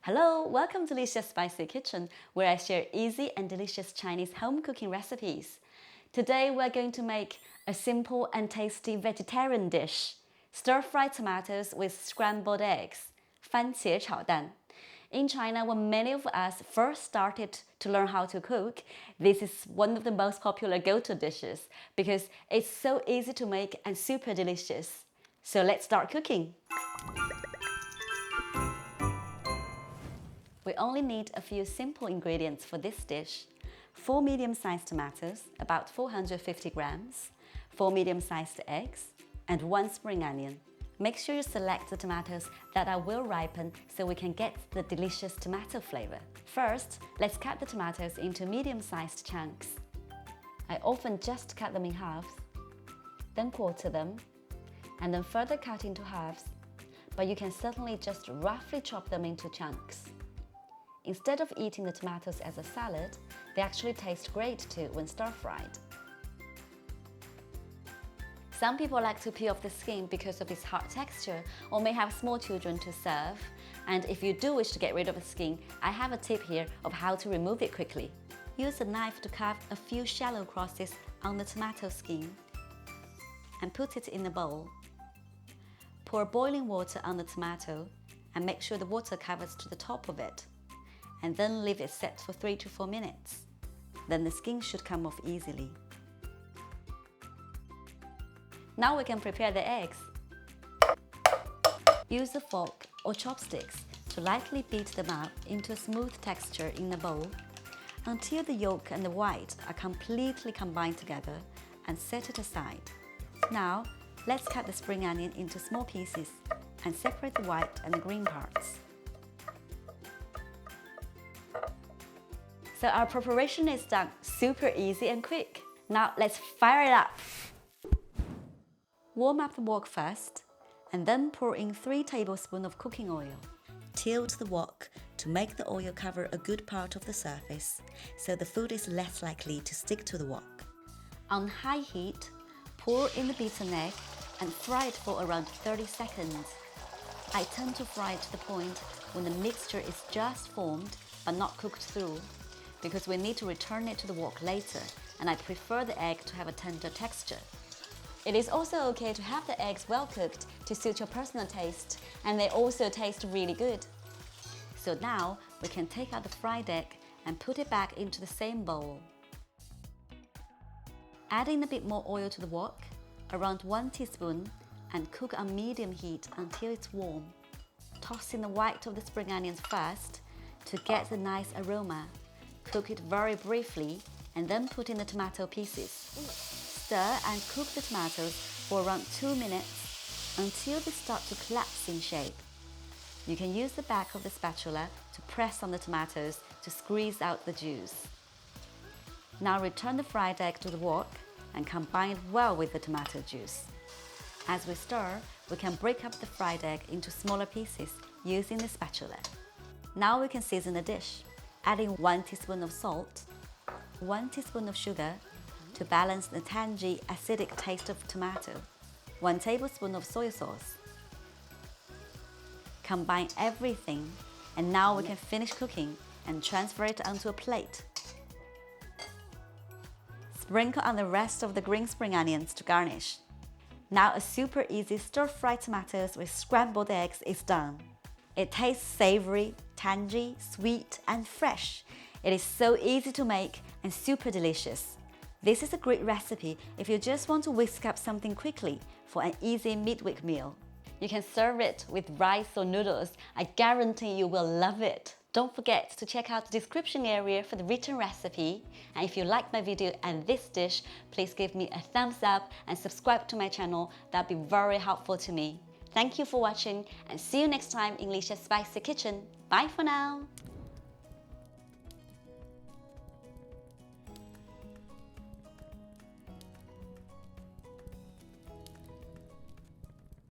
Hello, welcome to Alicia's Spicy Kitchen, where I share easy and delicious Chinese home cooking recipes. Today we're going to make a simple and tasty vegetarian dish, stir-fried tomatoes with scrambled eggs, 番茄炒蛋. In China, when many of us first started to learn how to cook, this is one of the most popular go-to dishes because it's so easy to make and super delicious. So let's start cooking. We only need a few simple ingredients for this dish. 4 medium-sized tomatoes, about 450 grams, 4 medium-sized eggs, and 1 spring onion. Make sure you select the tomatoes that are well ripened so we can get the delicious tomato flavor. First, let's cut the tomatoes into medium-sized chunks. I often just cut them in halves, then quarter them, and then further cut into halves, but you can certainly just roughly chop them into chunks. Instead of eating the tomatoes as a salad, they actually taste great too when stir-fried. Some people like to peel off the skin because of its hard texture or may have small children to serve. And if you do wish to get rid of the skin, I have a tip here of how to remove it quickly. Use a knife to carve a few shallow crosses on the tomato skin and put it in a bowl. Pour boiling water on the tomato and make sure the water covers to the top of it. And then leave it set for 3 to 4 minutes. Then the skin should come off easily. Now we can prepare the eggs. Use a fork or chopsticks to lightly beat them up into a smooth texture in a bowl until the yolk and the white are completely combined together, and set it aside. Now, let's cut the spring onion into small pieces and separate the white and the green parts. So our preparation is done, super easy and quick. Now let's fire it up. Warm up the wok first, and then pour in 3 tablespoons of cooking oil. Tilt the wok to make the oil cover a good part of the surface, so the food is less likely to stick to the wok. On high heat, pour in the beaten egg and fry it for around 30 seconds. I tend to fry it to the point when the mixture is just formed but not cooked through, because we need to return it to the wok later, and I prefer the egg to have a tender texture. It is also okay to have the eggs well cooked to suit your personal taste, and they also taste really good. So now we can take out the fried egg and put it back into the same bowl. Add in a bit more oil to the wok, around 1 teaspoon, and cook on medium heat until it's warm. Toss in the white of the spring onions first to get the nice aroma. Cook it very briefly and then put in the tomato pieces. Stir and cook the tomatoes for around 2 minutes until they start to collapse in shape. You can use the back of the spatula to press on the tomatoes to squeeze out the juice. Now return the fried egg to the wok and combine it well with the tomato juice. As we stir, we can break up the fried egg into smaller pieces using the spatula. Now we can season the dish, adding 1 teaspoon of salt, 1 teaspoon of sugar to balance the tangy, acidic taste of tomato, 1 tablespoon of soy sauce. Combine everything, and now we can finish cooking and transfer it onto a plate. Sprinkle on the rest of the green spring onions to garnish. Now a super easy stir-fried tomatoes with scrambled eggs is done. It tastes savory, tangy, sweet, and fresh. It is so easy to make and super delicious. This is a great recipe if you just want to whisk up something quickly for an easy midweek meal. You can serve it with rice or noodles. I guarantee you will love it. Don't forget to check out the description area for the written recipe. And if you like my video and this dish, please give me a thumbs up and subscribe to my channel. That'd be very helpful to me. Thank you for watching, and see you next time in Alicia's Spicy Kitchen. Bye for now!